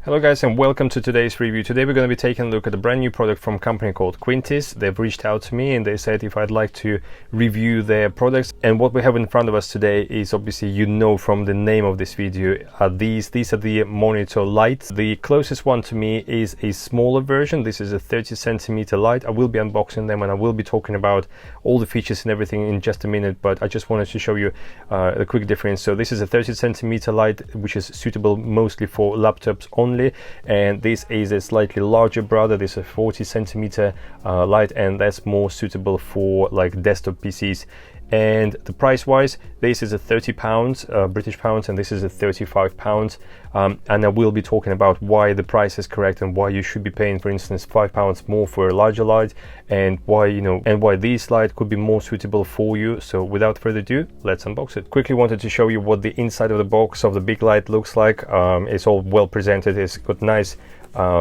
Hello guys, and welcome to today's review. Today we're going to be taking a look at a brand new product from a company called Quintis. They've reached out to me and they said if I'd like to review their products. And what we have in front of us today is, obviously you know from the name of this video, these are the monitor lights. The closest one to me is a smaller version. This is a 30 centimeter light. I will be unboxing them and I will be talking about all the features and everything in just a minute, but I just wanted to show you a quick difference. So this is a 30 centimeter light, which is suitable mostly for laptops only. And this is a slightly larger brother. This is a 40 centimeter light, and that's more suitable for like desktop PCs. And the price wise, this is a £30 British pounds, and this is a £35. And I will be talking about why the price is correct and why you should be paying, for instance, £5 more for a larger light, and why, you know, and why this light could be more suitable for you. So without further ado, let's unbox it. Quickly wanted to show you what the inside of the box of the big light looks like. It's all well presented. It's got nice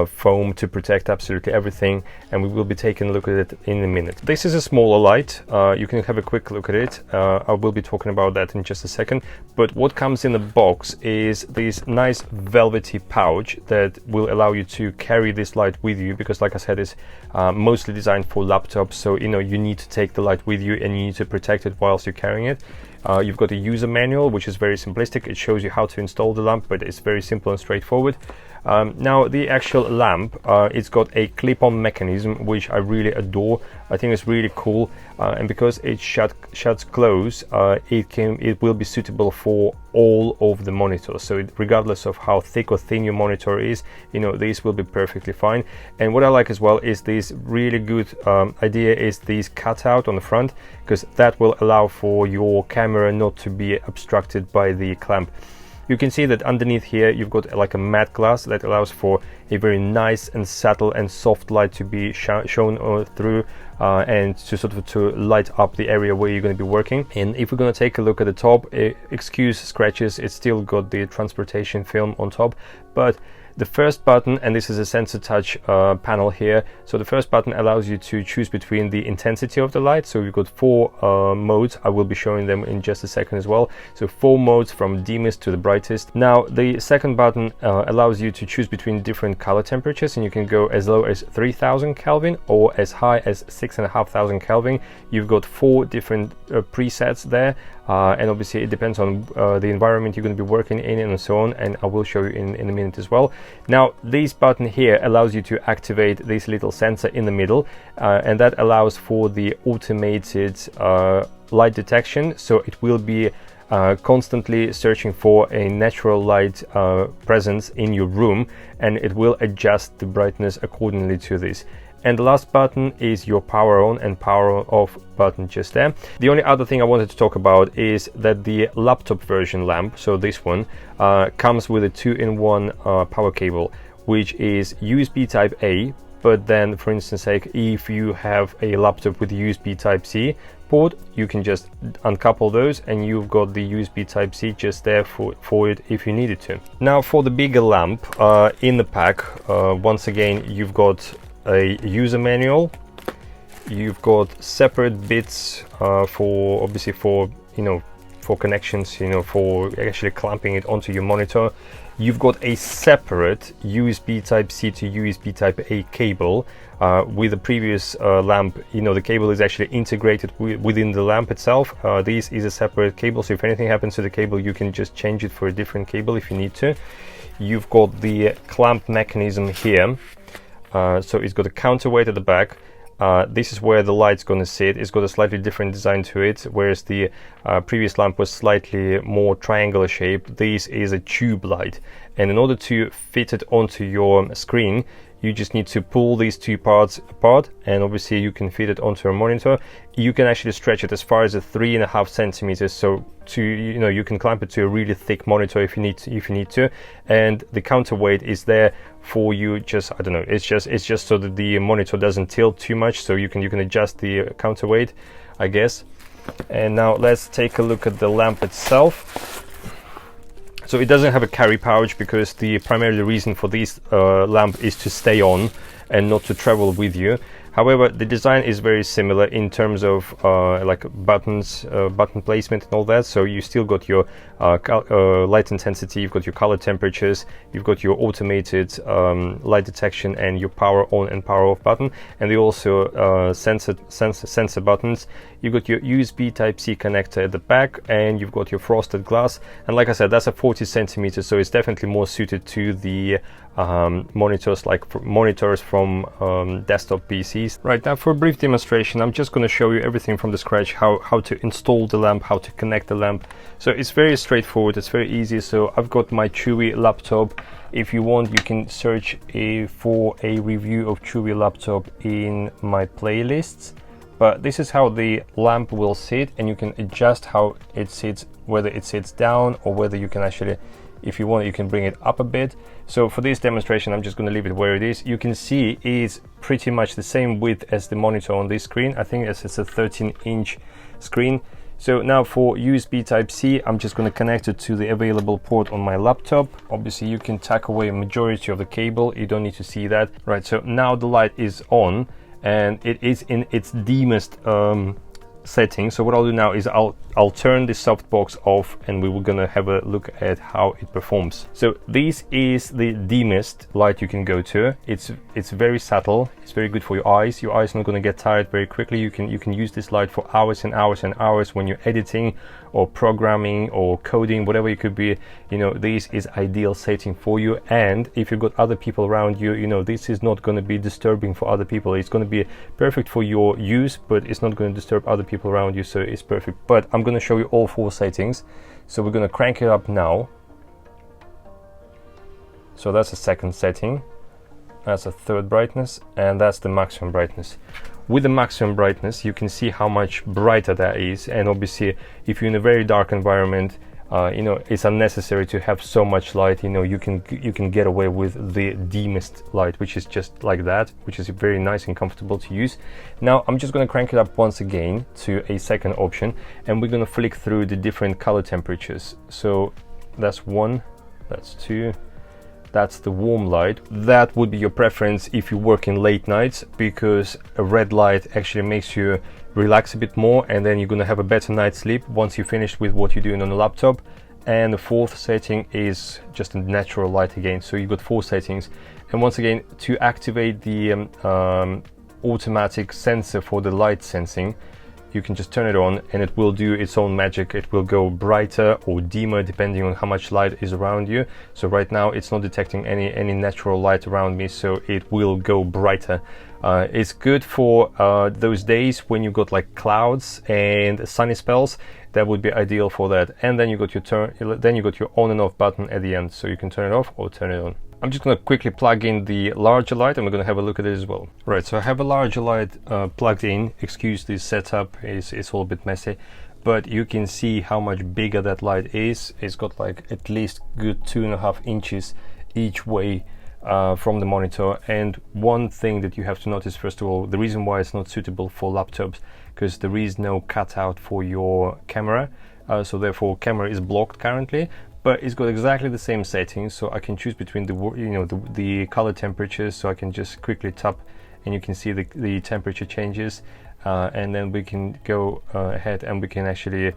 foam to protect absolutely everything, and we will be taking a look at it in a minute. This is a smaller light. You can have a quick look at it. I will be talking about that in just a second. But what comes in the box is this nice velvety pouch that will allow you to carry this light with you, because like I said, it's mostly designed for laptops, so you know you need to take the light with you and you need to protect it whilst you're carrying it. You've got a user manual, which is very simplistic. It shows you how to install the lamp, but it's very simple and straightforward. Now the actual lamp, it's got a clip-on mechanism, which I really adore. I think it's really cool, and because it shuts close, it will be suitable for all of the monitors. So regardless of how thick or thin your monitor is, you know, this will be perfectly fine. And what I like as well is this really good idea is this cutout on the front, because that will allow for your camera not to be obstructed by the clamp. You can see that underneath here you've got like a matte glass that allows for a very nice and subtle and soft light to be shown through and to sort of to light up the area where you're going to be working. And if we're going to take a look at the top, excuse scratches, it's still got the transportation film on top, but the first button, and this is a sensor touch panel here, so the first button allows you to choose between the intensity of the light. So we've got 4 modes. I will be showing them in just a second as well. So 4 modes from dimmest to the brightest. Now the second button allows you to choose between different color temperatures, and you can go as low as 3000 Kelvin or as high as 6500 Kelvin. You've got 4 different presets there, and obviously it depends on the environment you're going to be working in and so on, and I will show you in a minute as well. Now this button here allows you to activate this little sensor in the middle, and that allows for the automated light detection. So it will be constantly searching for a natural light presence in your room, and it will adjust the brightness accordingly to this. And the last button is your power on and power off button just there. The only other thing I wanted to talk about is that the laptop version lamp, so this one, comes with a 2-in-1 power cable, which is USB type A, but then for instance, like if you have a laptop with USB type C port, you can just uncouple those and you've got the USB type C just there for it if you needed to. Now for the bigger lamp, in the pack, once again, you've got a user manual. You've got separate bits for obviously for, you know, for connections, you know, for actually clamping it onto your monitor. You've got a separate USB type C to USB type A cable. With the previous lamp, you know, the cable is actually integrated within the lamp itself. This is a separate cable, so if anything happens to the cable, you can just change it for a different cable if you need to. You've got the clamp mechanism here. So it's got a counterweight at the back. This is where the light's going to sit. It's got a slightly different design to it, whereas the previous lamp was slightly more triangular shape. This is a tube light, and in order to fit it onto your screen, you just need to pull these 2 parts apart, and obviously you can fit it onto a monitor. You can actually stretch it as far as 3.5 centimeters, so you can clamp it to a really thick monitor if you need to. And the counterweight is there for you, just, I don't know, it's just so that the monitor doesn't tilt too much, so you can adjust the counterweight, I guess. And now let's take a look at the lamp itself. So it doesn't have a carry pouch, because the primary reason for this lamp is to stay on, and not to travel with you. However, the design is very similar in terms of like buttons, button placement and all that. So you still got your light intensity, you've got your color temperatures, you've got your automated light detection and your power on and power off button, and they also sensor buttons. You've got your USB Type-C connector at the back, and you've got your frosted glass. And like I said, that's a 40 centimeters, so it's definitely more suited to the monitors, like monitors from desktop PCs. Right, now for a brief demonstration, I'm just going to show you everything from the scratch, how to install the lamp, how to connect the lamp. So it's very straightforward, it's very easy. So I've got my Chewy laptop. If you want, you can search for a review of Chewy laptop in my playlists. But this is how the lamp will sit, and you can adjust how it sits, whether it sits down or whether you can actually, if you want, you can bring it up a bit. So for this demonstration, I'm just going to leave it where it is. You can see it's pretty much the same width as the monitor on this screen. I think it's a 13-inch screen. So now for USB Type-C, I'm just going to connect it to the available port on my laptop. Obviously, you can tuck away a majority of the cable. You don't need to see that. Right, so now the light is on, and it is in its dimmest setting. So what I'll do now is I'll turn the softbox off, and we were gonna have a look at how it performs. So this is the dimmest light you can go to. It's very subtle. It's very good for your eyes. Your eyes are not gonna get tired very quickly. You can use this light for hours and hours and hours when you're editing or programming or coding, whatever it could be. You know, this is ideal setting for you. And if you've got other people around you, you know, this is not going to be disturbing for other people. It's going to be perfect for your use, but it's not going to disturb other people around you, so it's perfect. But I'm going to show you all 4 settings. So we're going to crank it up now. So that's the second setting, that's a third brightness, and that's the maximum brightness. With the maximum brightness, you can see how much brighter that is, and obviously if you're in a very dark environment, you know, it's unnecessary to have so much light. You know, you can get away with the dimmest light, which is just like that, which is very nice and comfortable to use. Now I'm just going to crank it up once again to a second option, and we're going to flick through the different color temperatures. So that's 1, that's 2, that's the warm light. That would be your preference if you work in late nights, because a red light actually makes you relax a bit more, and then you're gonna have a better night's sleep once you finish with what you're doing on the laptop. And the 4th setting is just a natural light again. So you've got 4 settings. And once again, to activate the automatic sensor for the light sensing, you can just turn it on and it will do its own magic. It will go brighter or dimmer depending on how much light is around you. So right now it's not detecting any natural light around me, so it will go brighter. It's good for those days when you got like clouds and sunny spells. That would be ideal for that. And then you got your on and off button at the end, so you can turn it off or turn it on. I'm just going to quickly plug in the larger light, and we're going to have a look at it as well. Right, so I have a larger light plugged in. Excuse this setup, it's all a bit messy, but you can see how much bigger that light is. It's got like at least good 2.5 inches each way from the monitor. And one thing that you have to notice, first of all, the reason why it's not suitable for laptops, because there is no cutout for your camera, so therefore camera is blocked currently. But it's got exactly the same settings, so I can choose between the color temperatures. So I can just quickly tap, and you can see the temperature changes, and then we can go ahead and we can actually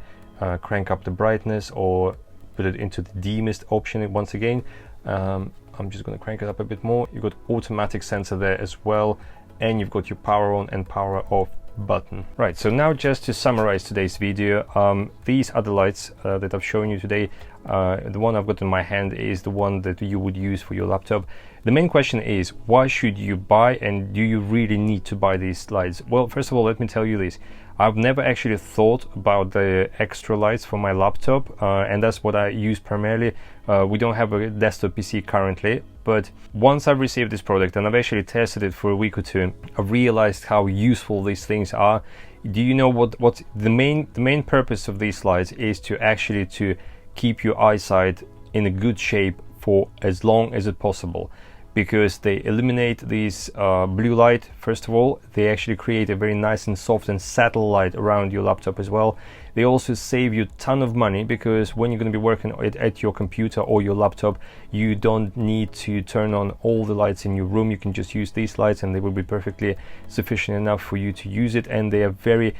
crank up the brightness or put it into the dimmest option once again. I'm just going to crank it up a bit more. You've got automatic sensor there as well, and you've got your power on and power off button. Right, so now just to summarize today's video, these are the lights that I've shown you today. The one I've got in my hand is the one that you would use for your laptop. The main question is, why should you buy, and do you really need to buy these lights? Well, first of all, let me tell you this. I've never actually thought about the extra lights for my laptop, and that's what I use primarily. We don't have a desktop PC currently, but once I've received this product and I've actually tested it for a week or two, I've realized how useful these things are. Do you know what the main purpose of these lights is? To actually to keep your eyesight in a good shape for as long as it's possible, because they eliminate this blue light. First of all, they actually create a very nice and soft and subtle light around your laptop as well. They also save you a ton of money, because when you're going to be working at your computer or your laptop, you don't need to turn on all the lights in your room. You can just use these lights and they will be perfectly sufficient enough for you to use it, and they are very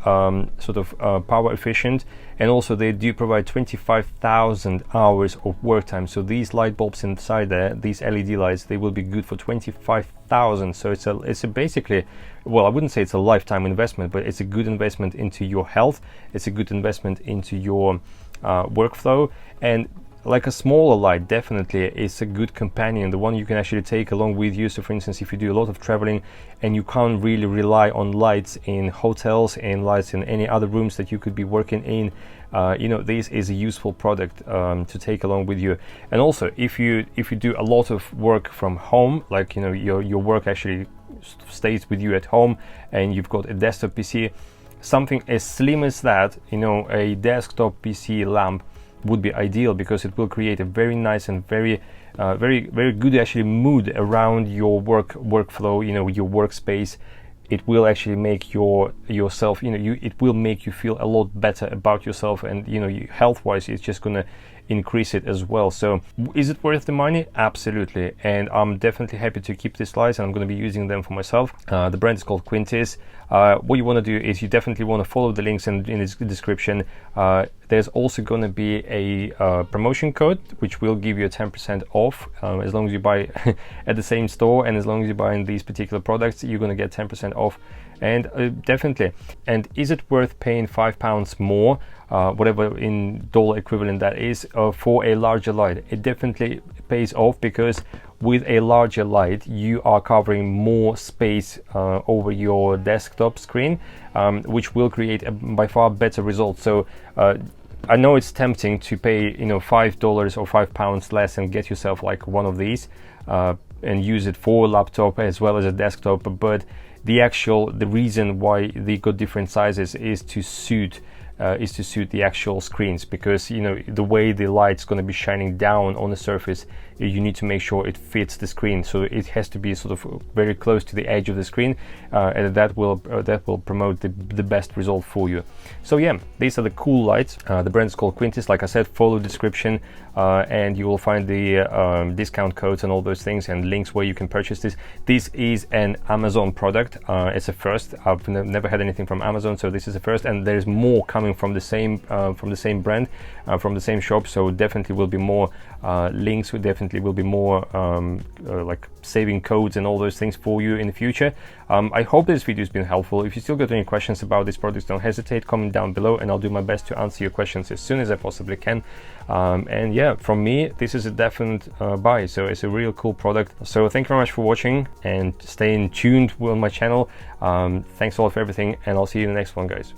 power efficient. And also they do provide 25,000 hours of work time. So these light bulbs inside there, these LED lights, they will be good for 25,000. So it's a basically, well, I wouldn't say it's a lifetime investment, but it's a good investment into your health. It's a good investment into your workflow. And like a smaller light, definitely is a good companion, the one you can actually take along with you. So for instance, if you do a lot of traveling and you can't really rely on lights in hotels and lights in any other rooms that you could be working in, this is a useful product to take along with you. And also, if you do a lot of work from home, like your work actually stays with you at home, and you've got a desktop PC, something as slim as that, a desktop PC lamp would be ideal, because it will create a very nice and very good actually mood around your workflow, your workspace. It will actually make yourself, it will make you feel a lot better about yourself, and health wise it's just gonna increase it as well. So is it worth the money? Absolutely. And I'm definitely happy to keep these lights, and I'm going to be using them for myself. The brand is called Quintis. What you want to do is you definitely want to follow the links in the description. There's also going to be a promotion code which will give you a 10% off as long as you buy at the same store, and as long as you buy in these particular products, you're going to get 10% off. And definitely. And is it worth paying £5 more, whatever in dollar equivalent that is, for a larger light? It definitely pays off, because with a larger light you are covering more space over your desktop screen, which will create a by far better result. So I know it's tempting to pay $5 or £5 less and get yourself like one of these and use it for a laptop as well as a desktop, but the reason why they got different sizes is to suit the actual screens, because the way the light's going to be shining down on the surface, you need to make sure it fits the screen, so it has to be sort of very close to the edge of the screen, and that will promote the best result for you. So yeah, these are the cool lights. The brand is called Quintis. Like I said, follow the description and you will find the discount codes and all those things and links where you can purchase this. This is an Amazon product. It's a first. I've never had anything from Amazon, so this is a first, and there's more coming from the same brand, from the same shop. So definitely will be more links. Definitely will be more like saving codes and all those things for you in the future. I hope this video has been helpful. If you still got any questions about these products, don't hesitate, comment down below, and I'll do my best to answer your questions as soon as I possibly can. And yeah, from me, this is a definite buy. So it's a real cool product. So thank you very much for watching, and staying tuned on my channel. Thanks a lot for everything, and I'll see you in the next one, guys.